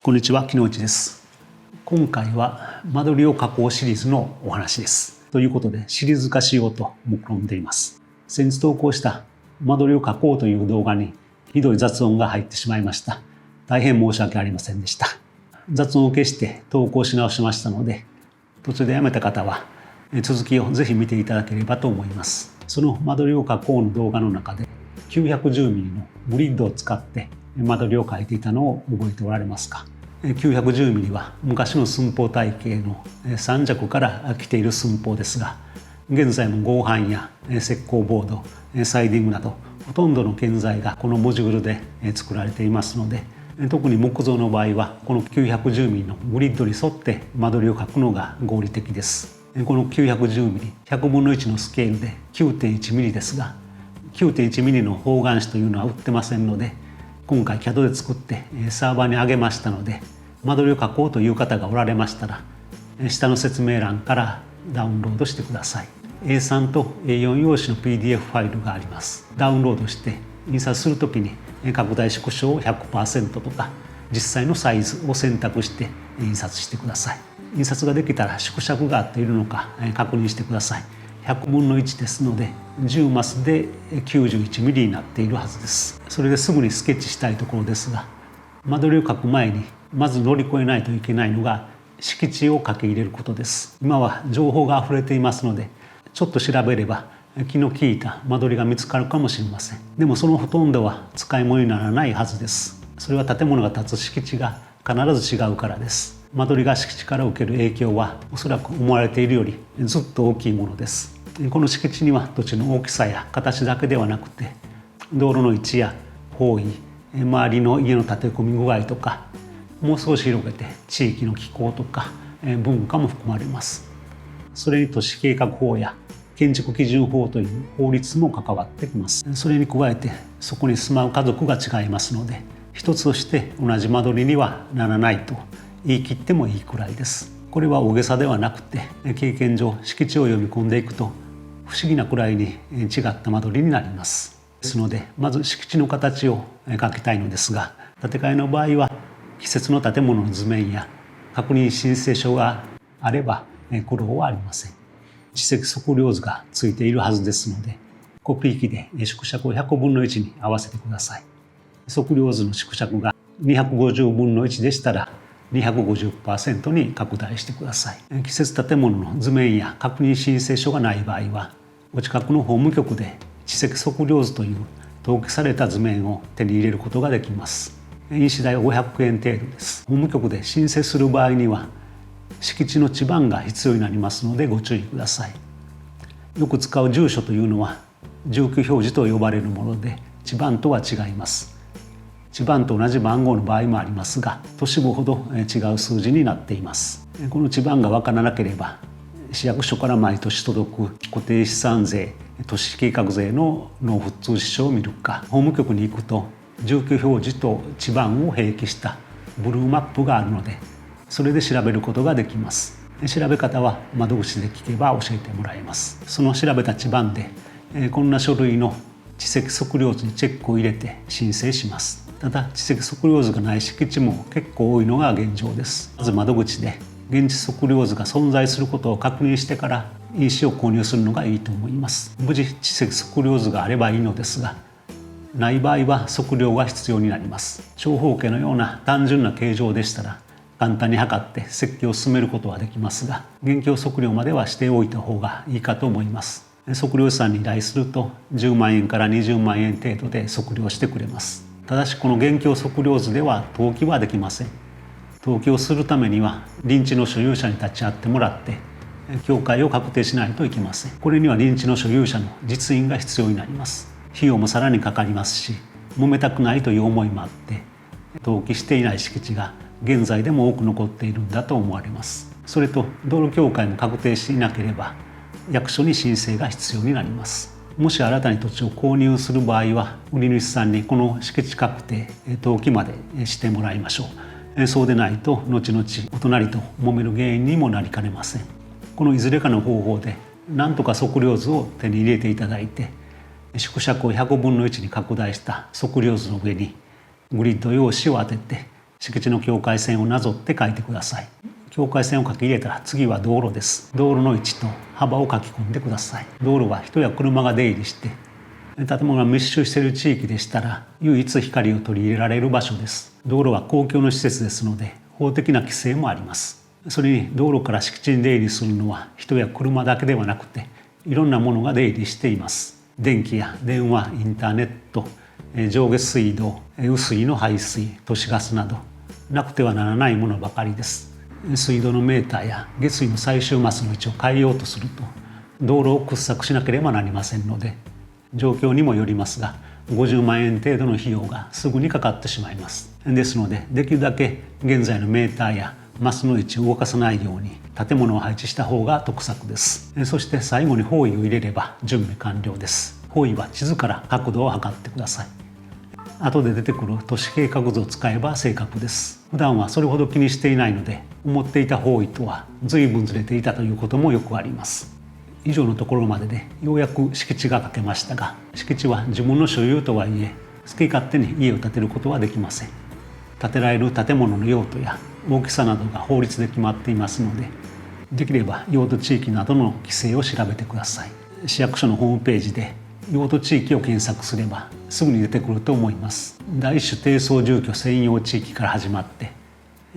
こんにちは、木之内です。今回は間取りを加工シリーズのお話です。ということでシリーズ化しようと目論んでいます。先日投稿した間取りを加工という動画にひどい雑音が入ってしまいました。大変申し訳ありませんでした。雑音を消して投稿し直しましたので、途中でやめた方は続きをぜひ見ていただければと思います。その間取りを加工の動画の中で 910mm のグリッドを使って間取りを描いていたのを覚えておられますか。910mm は昔の寸法体系の3尺から来ている寸法ですが、現在も合板や石膏ボード、サイディングなどほとんどの建材がこのモジュールで作られていますので、特に木造の場合はこの 910mm のグリッドに沿って間取りを描くのが合理的です。この 910mm、100分の1のスケールで 9.1mm ですが、9.1mm の方眼紙というのは売ってませんので、今回 CAD で作ってサーバーに上げましたので、間取りを描こうという方がおられましたら、下の説明欄からダウンロードしてください。 A3 と A4 用紙の PDF ファイルがあります。ダウンロードして印刷するときに拡大縮小を 100% とか実際のサイズを選択して印刷してください。印刷ができたら縮尺が合っているのか確認してください。100分の1ですので10マスで 91mm になっているはずです。それですぐにスケッチしたいところですが、間取りを描く前にまず乗り越えないといけないのが敷地をかけ入れることです。今は情報があふれていますので、ちょっと調べれば気の利いた間取りが見つかるかもしれません。でもそのほとんどは使い物にならないはずです。それは建物が建つ敷地が必ず違うからです。間取りが敷地から受ける影響はおそらく思われているよりずっと大きいものです。この敷地には土地の大きさや形だけではなくて、道路の位置や方位、周りの家の建て込み具合とか、もう少し広げて地域の気候とか文化も含まれます。それに都市計画法や建築基準法という法律も関わってきます。それに加えてそこに住まう家族が違いますので、一つとして同じ間取りにはならないと言い切ってもいいくらいです。これは大げさではなくて、経験上敷地を読み込んでいくと不思議なくらいに違った間取りになります。ですのでまず敷地の形を描きたいのですが、建て替えの場合は既設の建物の図面や確認申請書があれば苦労はありません。地積測量図がついているはずですので、コピー機で縮尺を100分の1に合わせてください。測量図の縮尺が250分の1でしたら 250% に拡大してください。既設建物の図面や確認申請書がない場合は、お近くの法務局で地積測量図という登記された図面を手に入れることができます。印紙代は500円程度です。法務局で申請する場合には敷地の地番が必要になりますのでご注意ください。よく使う住所というのは住居表示と呼ばれるもので、地番とは違います。地番と同じ番号の場合もありますが、都市部ほど違う数字になっています。この地番が分からなければ、市役所から毎年届く固定資産税、都市計画税の納付通知書を見るか、法務局に行くと住居表示と地番を併記したブルーマップがあるので、それで調べることができます。調べ方は窓口で聞けば教えてもらえます。その調べた地番でこんな書類の地積測量図にチェックを入れて申請します。ただ地積測量図がない敷地も結構多いのが現状です。まず窓口で現地測量図が存在することを確認してから印紙を購入するのがいいと思います。無事地積測量図があればいいのですが、ない場合は測量が必要になります。長方形のような単純な形状でしたら簡単に測って設計を進めることはできますが、現況測量まではしておいた方がいいかと思います。測量士さんに依頼すると10万円から20万円程度で測量してくれます。ただしこの現況測量図では登記はできません。登記をするためには臨地の所有者に立ち会ってもらって境界を確定しないといけません。これには臨地の所有者の実印が必要になります。費用もさらにかかりますし、揉めたくないという思いもあって登記していない敷地が現在でも多く残っているんだと思われます。それと道路境界も確定していなければ役所に申請が必要になります。もし新たに土地を購入する場合は売り主さんにこの敷地確定登記までしてもらいましょう。そうでないと後々お隣と揉める原因にもなりかねません。このいずれかの方法で何とか測量図を手に入れていただいて、縮尺を100分の1に拡大した測量図の上にグリッド用紙を当てて敷地の境界線をなぞって書いてください。境界線を書き入れたら次は道路です。道路の位置と幅を書き込んでください。道路は人や車が出入りして建物が密集している地域でしたら唯一光を取り入れられる場所です。道路は公共の施設ですので法的な規制もあります。それに道路から敷地に出入りするのは人や車だけではなくていろんなものが出入りしています。電気や電話、インターネット、上下水道、雨水の排水、都市ガスなどなくてはならないものばかりです。水道のメーターや下水の最終マスの位置を変えようとすると道路を掘削しなければなりませんので、状況にもよりますが50万円程度の費用がすぐにかかってしまいます。ですのでできるだけ現在のメーターやマスの位置を動かさないように建物を配置した方が得策です。そして最後に方位を入れれば準備完了です。方位は地図から角度を測ってください。後で出てくる都市計画図を使えば正確です。普段はそれほど気にしていないので思っていた方位とは随分ずれていたということもよくあります。以上のところまででようやく敷地が書けましたが、敷地は自分の所有とはいえ好き勝手に家を建てることはできません。建てられる建物の用途や大きさなどが法律で決まっていますので、できれば用途地域などの規制を調べてください。市役所のホームページで用途地域を検索すればすぐに出てくると思います。第一種低層住居専用地域から始まって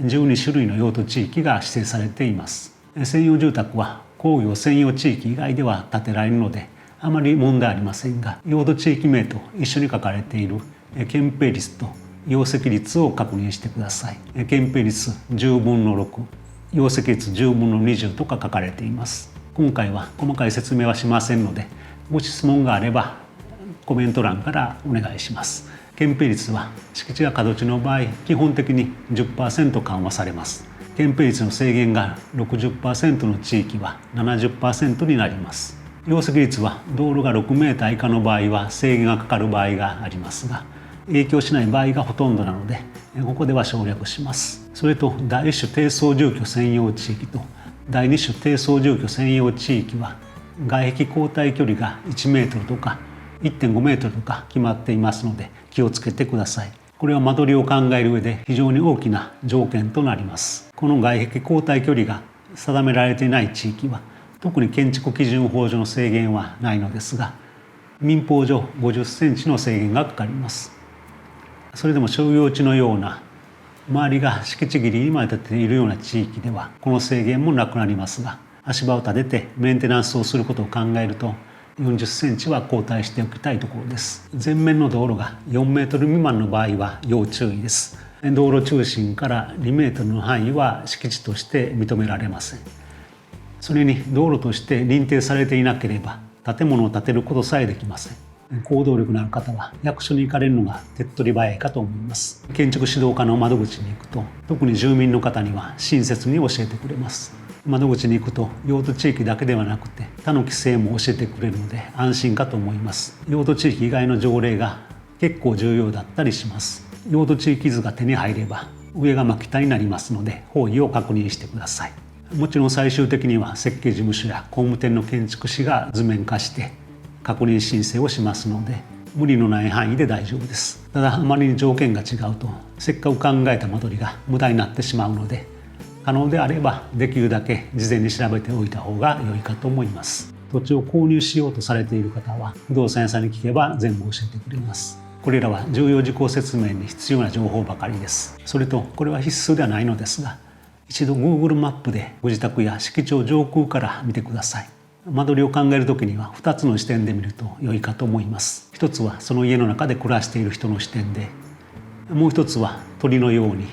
12種類の用途地域が指定されています。専用住宅は工業専用地域以外では建てられるのであまり問題ありませんが、用途地域名と一緒に書かれている建蔽率と容積率を確認してください。建蔽率10分の6、容積率10分の20とか書かれています。今回は細かい説明はしませんので、ご質問があればコメント欄からお願いします。建蔽率は敷地が角地の場合基本的に 10% 緩和されます。建蔽率の制限が 60% の地域は 70% になります。容積率は道路が6メーター以下の場合は制限がかかる場合がありますが、影響しない場合がほとんどなのでここでは省略します。それと第一種低層住居専用地域と第二種低層住居専用地域は外壁交代距離が1メートルとか 1.5 メートルとか決まっていますので気をつけてください。これは間取りを考える上で非常に大きな条件となります。この外壁交代距離が定められていない地域は特に建築基準法上の制限はないのですが、民法上50センチの制限がかかります。それでも商業地のような周りが敷地切りにまで建てているような地域ではこの制限もなくなりますが、足場を立ててメンテナンスをすることを考えると40センチは交代しておきたいところです。前面の道路が4メートル未満の場合は要注意です。道路中心から2メートルの範囲は敷地として認められません。それに道路として認定されていなければ建物を建てることさえできません。行動力のある方は役所に行かれるのが手っ取り早いかと思います。建築指導課の窓口に行くと特に住民の方には親切に教えてくれます。窓口に行くと用途地域だけではなくて他の規制も教えてくれるので安心かと思います。用途地域以外の条例が結構重要だったりします。用途地域図が手に入れば上が真北になりますので方位を確認してください。もちろん最終的には設計事務所や工務店の建築士が図面化して確認申請をしますので無理のない範囲で大丈夫です。ただあまりに条件が違うとせっかく考えた間取りが無駄になってしまうので、可能であればできるだけ事前に調べておいた方が良いかと思います。土地を購入しようとされている方は不動産屋さんに聞けば全部教えてくれます。これらは重要事項説明に必要な情報ばかりです。それとこれは必須ではないのですが、一度 Google マップでご自宅や敷地を上空から見てください。間取りを考えるときには2つの視点で見ると良いかと思います。一つはその家の中で暮らしている人の視点で、もう一つは鳥のように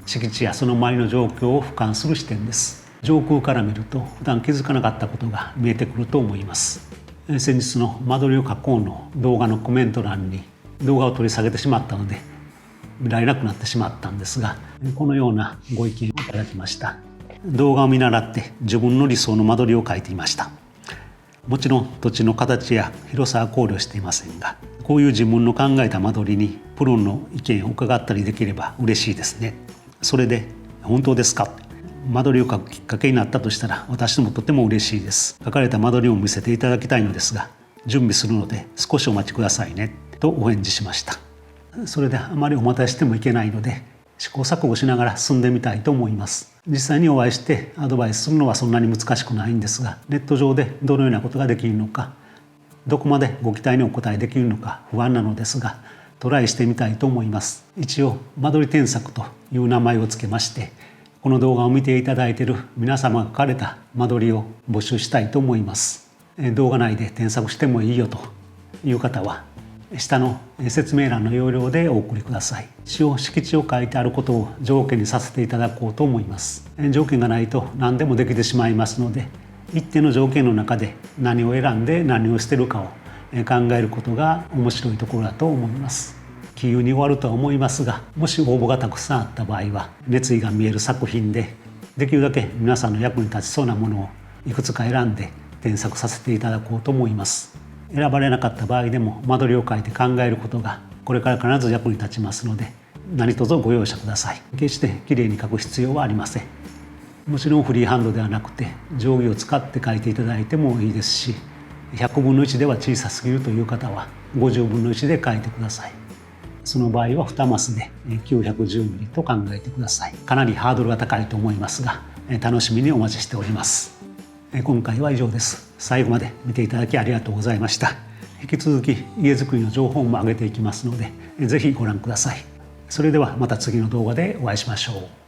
敷地やその周りの状況を俯瞰する視点です。上空から見ると普段気づかなかったことが見えてくると思います。先日の間取りを書こうの動画のコメント欄に動画を取り下げてしまったので見られなくなってしまったんですが、このようなご意見をいただきました。動画を見習って自分の理想の間取りを書いていました。もちろん土地の形や広さは考慮していませんが、こういう自分の考えた間取りにプロの意見を伺ったりできれば嬉しいですね。それで本当ですか、間取りを書くきっかけになったとしたら私もとても嬉しいです。書かれた間取りを見せていただきたいのですが、準備するので少しお待ちくださいねとお返事しました。それであまりお待たせしてもいけないので試行錯誤しながら進んでみたいと思います。実際にお会いしてアドバイスするのはそんなに難しくないんですが、ネット上でどのようなことができるのか、どこまでご期待にお応えできるのか不安なのですが、トライしてみたいと思います。一応間取り添削という名前を付けまして、この動画を見ていただいている皆様が描かれた間取りを募集したいと思います。動画内で添削してもいいよという方は下の説明欄の要領でお送りください。使用敷地を書いてあることを条件にさせていただこうと思います。条件がないと何でもできてしまいますので、一定の条件の中で何を選んで何を捨てるかを考えることが面白いところだと思います。気優に終わるとは思いますが、もし応募がたくさんあった場合は熱意が見える作品で、できるだけ皆さんの役に立ちそうなものをいくつか選んで添削させていただこうと思います。選ばれなかった場合でも間取りを書いて考えることがこれから必ず役に立ちますので、何卒ご容赦ください。決してきれいに書く必要はありません。もちろんフリーハンドではなくて定規を使って書いていただいてもいいですし、100分の1では小さすぎるという方は50分の1で書いてください。その場合は2マスで910ミリと考えてください。かなりハードルが高いと思いますが、楽しみにお待ちしております。今回は以上です。最後まで見ていただきありがとうございました。引き続き家づくりの情報も上げていきますので、ぜひご覧ください。それではまた次の動画でお会いしましょう。